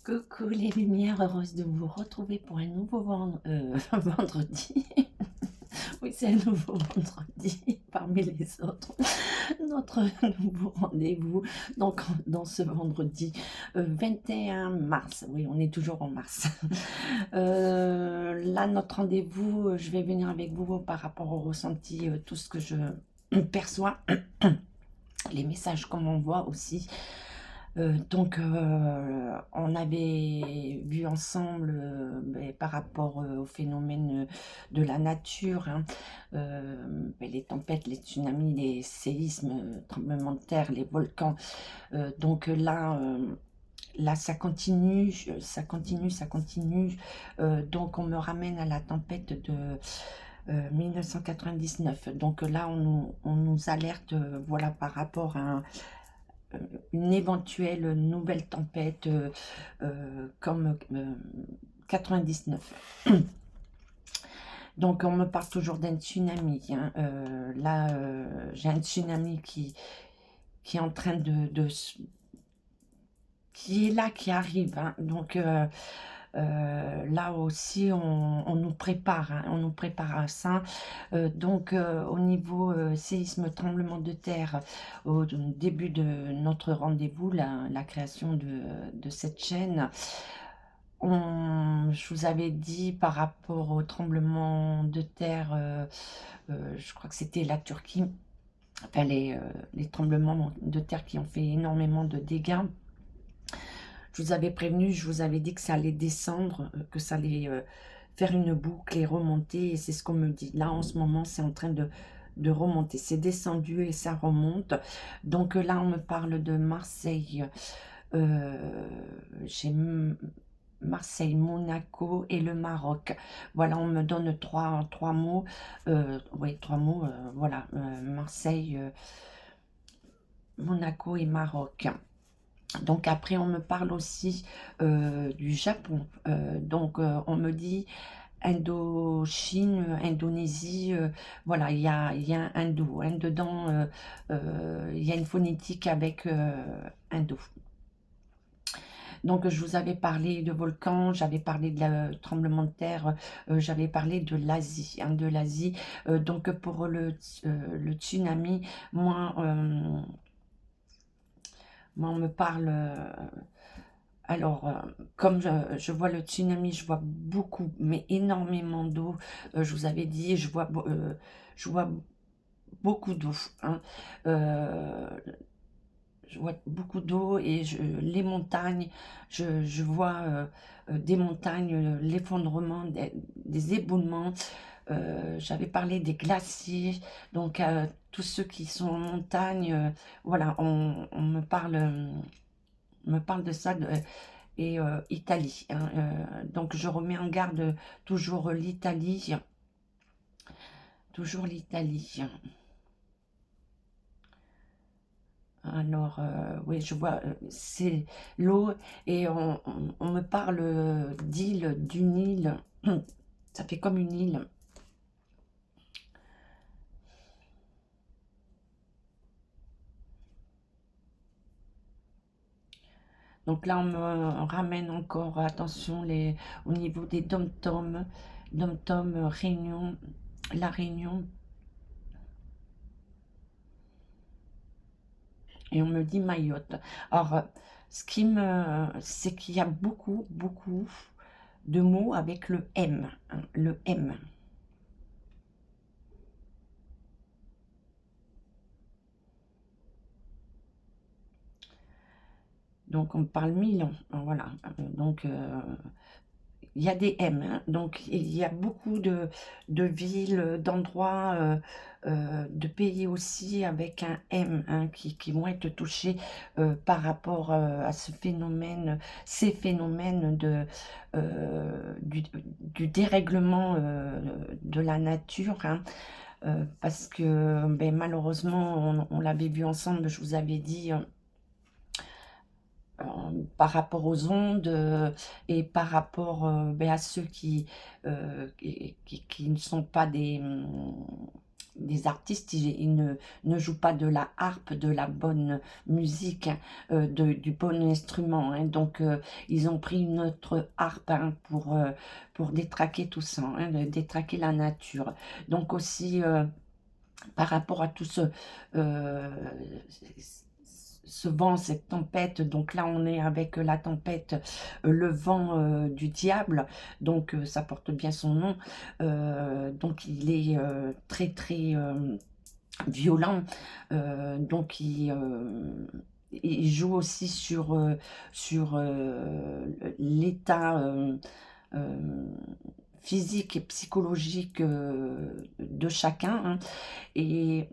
Coucou les lumières, heureuse de vous retrouver pour un nouveau vendredi. Oui, c'est un nouveau vendredi parmi les autres. Notre nouveau rendez-vous, donc dans ce vendredi 21 mars. Oui, on est toujours en mars. Là, notre rendez-vous, je vais venir avec vous par rapport au ressenti, tout ce que je perçois, les messages qu'on m'envoie aussi. On avait vu ensemble, par rapport, au phénomène, de la nature, hein, les tempêtes, les tsunamis, les séismes, tremblements de terre, les volcans. Là, ça continue, ça continue, ça continue. Donc on me ramène à la tempête de 1999. Donc là, on nous alerte, voilà, par rapport à une éventuelle nouvelle tempête comme 99. Donc on me parle toujours d'un tsunami, hein. Là, j'ai un tsunami qui est en train qui est là, qui arrive, hein. Donc là aussi, on nous prépare, hein, on nous prépare à ça. Au niveau séisme, tremblement de terre, au début de notre rendez-vous, la création de cette chaîne, je vous avais dit par rapport au tremblement de terre, je crois que c'était la Turquie, enfin les tremblements de terre qui ont fait énormément de dégâts. Je vous avais prévenu, je vous avais dit que ça allait descendre, que ça allait faire une boucle et remonter, et c'est ce qu'on me dit. Là, en ce moment, c'est en train de remonter. C'est descendu et ça remonte. Donc là, on me parle de Marseille. J'ai Marseille, Monaco et le Maroc. Voilà, on me donne trois mots. Oui, trois mots. Voilà, Marseille, Monaco et Maroc. Donc après, on me parle aussi du Japon. On me dit Indochine, Indonésie, voilà, il y a un hindou. Hein, dedans, il y a une phonétique avec hindou. Donc je vous avais parlé de volcans, j'avais parlé de la tremblement de terre, j'avais parlé de l'Asie, hein, de l'Asie. Donc pour le tsunami, moi on me parle... Alors, comme je vois le tsunami, je vois beaucoup, mais énormément d'eau. Je vous avais dit, je vois beaucoup d'eau, hein. Euh, je vois beaucoup d'eau et les montagnes, je vois des montagnes, l'effondrement, des éboulements. J'avais parlé des glaciers, donc tous ceux qui sont en montagne, voilà, on me parle de ça. Et Italie, hein, donc je remets en garde toujours l'Italie, toujours l'Italie. Alors, oui, je vois, c'est l'eau et on me parle d'île, d'une île, ça fait comme une île. Donc là, on me ramène encore, attention, au niveau des dom-toms, Réunion, la Réunion. Et on me dit Mayotte. Alors, c'est qu'il y a beaucoup, beaucoup de mots avec le M, hein, le M. Donc, on parle Milan, hein, voilà. Donc, il y a des M, hein. Donc il y a beaucoup de villes, d'endroits, de pays aussi avec un M, hein, qui vont être touchés par rapport à ces phénomènes du dérèglement de la nature, hein. Parce que malheureusement, on l'avait vu ensemble, je vous avais dit, par rapport aux ondes et par rapport à ceux qui ne sont pas des artistes, ils ne jouent pas de la harpe, de la bonne musique, hein, du bon instrument, hein. Donc, ils ont pris une autre harpe, hein, pour détraquer tout ça, hein, détraquer la nature. Donc aussi, par rapport à tout euh, ce vent, cette tempête, donc là on est avec la tempête, le vent du diable, donc ça porte bien son nom, donc il est très très violent, donc il joue aussi sur l'état euh, physique et psychologique de chacun, hein. Et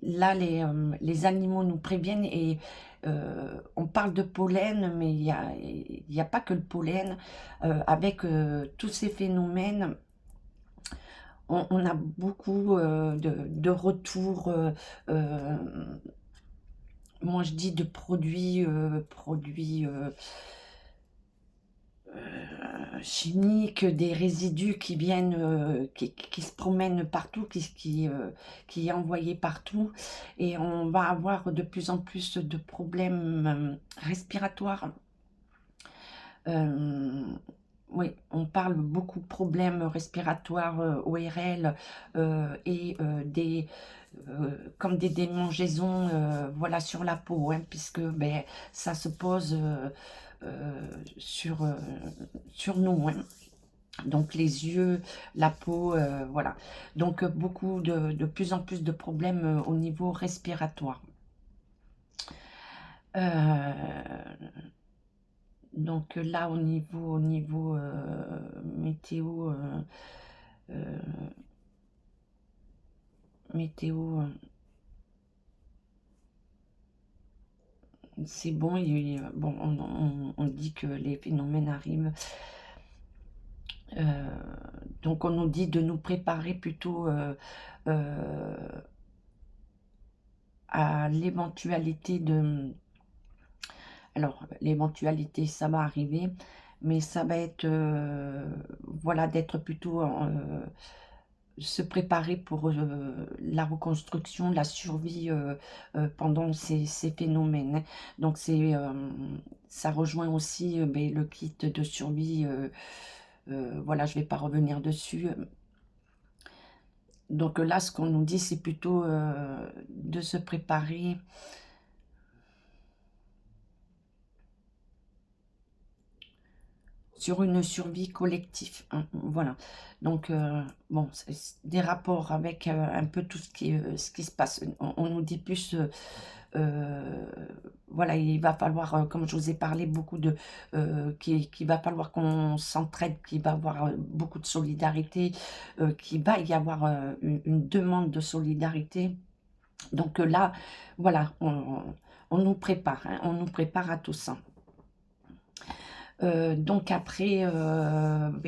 là, les animaux nous préviennent et on parle de pollen, mais il y a pas que le pollen. Avec tous ces phénomènes, on a beaucoup de retours, euh, moi je dis de produits chimiques, des résidus qui viennent, qui se promènent partout, qui est envoyé partout, et on va avoir de plus en plus de problèmes respiratoires. Euh, oui, on parle beaucoup de problèmes respiratoires, ORL, et comme des démangeaisons, voilà, sur la peau, hein, puisque ben, ça se pose sur nous, hein. Donc les yeux, la peau, voilà. Donc beaucoup de plus en plus de problèmes au niveau respiratoire. Euh, donc là, au niveau météo, euh, météo, c'est bon. Bon, on dit que les phénomènes arrivent. Euh, donc on nous dit de nous préparer plutôt euh, à l'éventualité de... Alors, l'éventualité, ça va arriver, mais ça va être, voilà, d'être plutôt se préparer pour la reconstruction, la survie pendant ces phénomènes, hein. Donc, ça rejoint aussi ben, le kit de survie. Voilà, je ne vais pas revenir dessus. Donc là, ce qu'on nous dit, c'est plutôt de se préparer sur une survie collective, hein, voilà. Donc, bon, c'est des rapports avec un peu tout ce qui se passe. On nous dit plus, euh, voilà, il va falloir, comme je vous ai parlé, beaucoup qu'il va falloir qu'on s'entraide, qu'il va y avoir beaucoup de solidarité, qu'il va y avoir une demande de solidarité. Donc là, voilà, on nous prépare, hein, on nous prépare à tout ça. Donc après, ben,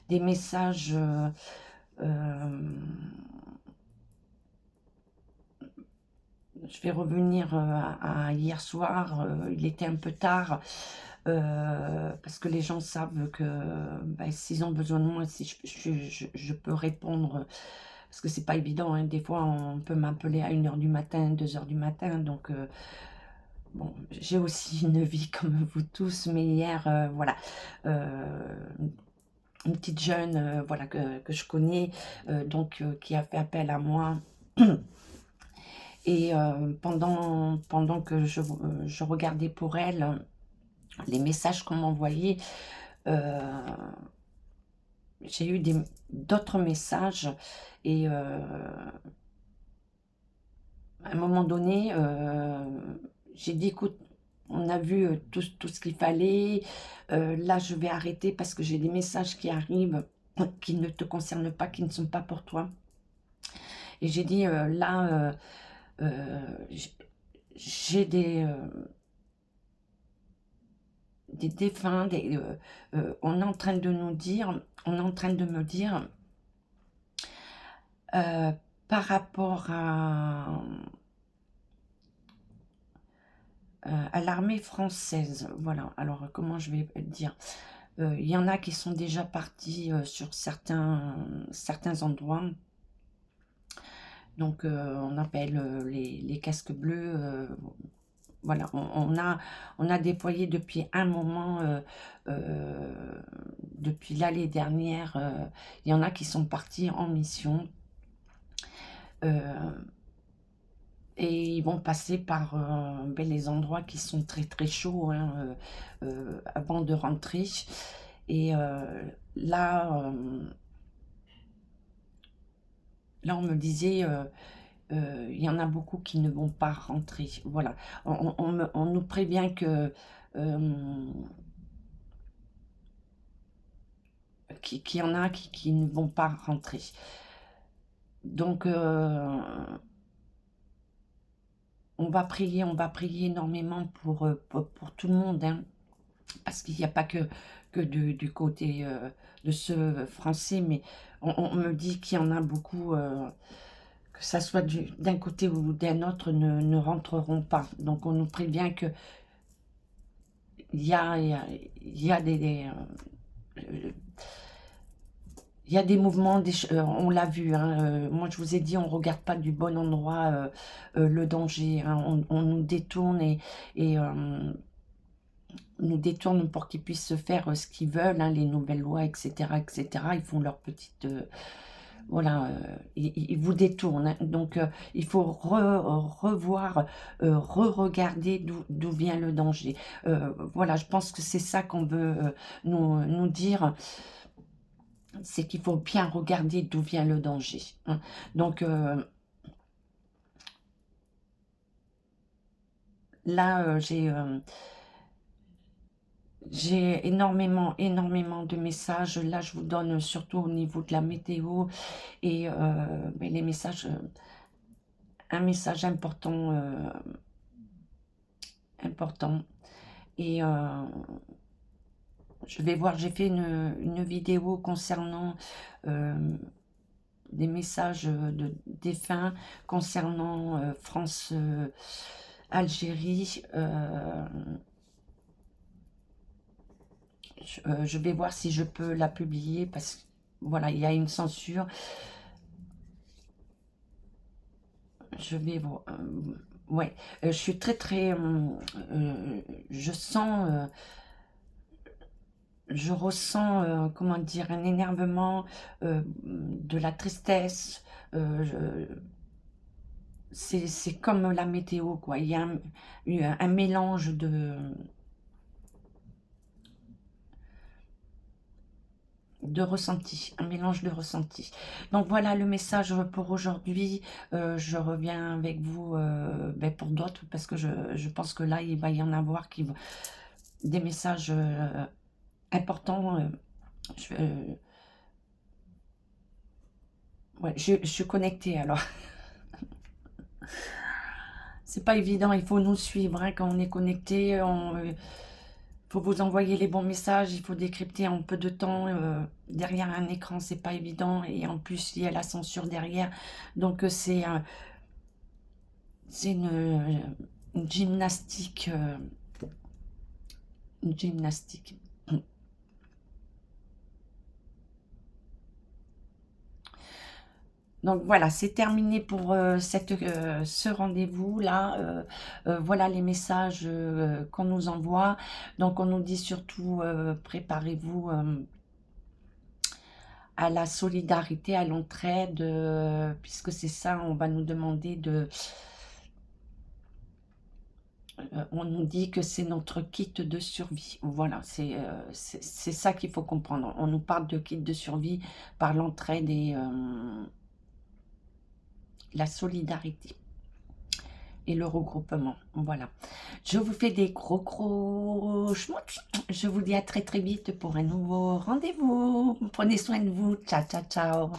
des messages, euh, je vais revenir à hier soir, il était un peu tard, parce que les gens savent que ben, s'ils ont besoin de moi, si je peux répondre, parce que c'est pas évident, hein. Des fois on peut m'appeler à 1 h du matin, 2 h du matin, donc bon, j'ai aussi une vie comme vous tous, mais hier, voilà, euh, une petite jeune, voilà, que je connais, donc qui a fait appel à moi. Et pendant que je regardais pour elle les messages qu'on m'envoyait, euh, j'ai eu d'autres messages, et à un moment donné, j'ai dit, écoute, on a vu tout ce qu'il fallait. Là, je vais arrêter parce que j'ai des messages qui arrivent qui ne te concernent pas, qui ne sont pas pour toi. Et j'ai dit, là, j'ai des défunts, on est en train de nous dire, on est en train de me dire, euh, par rapport à l'armée française, voilà, alors comment je vais dire, il y en a qui sont déjà partis sur certains endroits, Donc, on appelle les casques bleus. Voilà, on a déployé depuis un moment, depuis l'année dernière, il y en a qui sont partis en mission. Et ils vont passer par ben, les endroits qui sont très très chauds, hein, avant de rentrer. Et là, là, on me disait, il y en a beaucoup qui ne vont pas rentrer. Voilà, on nous prévient que qu'il y en a qui ne vont pas rentrer. Donc, on va prier énormément pour tout le monde, hein, parce qu'il n'y a pas que du côté de ceux français, mais on me dit qu'il y en a beaucoup, que ça soit d'un côté ou d'un autre, ne rentreront pas. Donc on nous prévient que il y a il y a des mouvements, on l'a vu, hein, moi je vous ai dit, on ne regarde pas du bon endroit le danger, hein, on nous détourne et nous détournent pour qu'ils puissent se faire ce qu'ils veulent, hein, les nouvelles lois, etc., etc. Ils font leur petite... voilà, ils vous détournent, hein. Donc il faut revoir, re-regarder d'où vient le danger. Voilà, je pense que c'est ça qu'on veut nous dire, c'est qu'il faut bien regarder d'où vient le danger, hein. Donc là, j'ai énormément de messages. Là, je vous donne surtout au niveau de la météo et ben, les messages, un message important, important. Et je vais voir, j'ai fait une vidéo concernant des messages de défunts, concernant France, Algérie. Je vais voir si je peux la publier parce que voilà, il y a une censure. Je vais voir. Ouais, je suis très je sens, je ressens, comment dire, un énervement, de la tristesse. C'est comme la météo, quoi. Il y a un mélange de ressenti, un mélange de ressenti. Donc voilà le message pour aujourd'hui. Je reviens avec vous ben, pour d'autres parce que je pense que là il va y en avoir des messages importants. Ouais, je suis connectée alors. C'est pas évident, il faut nous suivre hein, quand on est connecté. Faut vous envoyer les bons messages, il faut décrypter en peu de temps. Derrière un écran, c'est pas évident. Et en plus, il y a la censure derrière. Donc, c'est une gymnastique. Une gymnastique. Donc voilà, c'est terminé pour ce rendez-vous là. Voilà les messages qu'on nous envoie. Donc on nous dit surtout préparez-vous à la solidarité, à l'entraide, puisque c'est ça, on va nous demander de... on nous dit que c'est notre kit de survie. Voilà, c'est ça qu'il faut comprendre. On nous parle de kit de survie par l'entraide et la solidarité et le regroupement. Voilà. Je vous fais des gros schmouts. Je vous dis à très vite pour un nouveau rendez-vous. Prenez soin de vous. Ciao, ciao, ciao.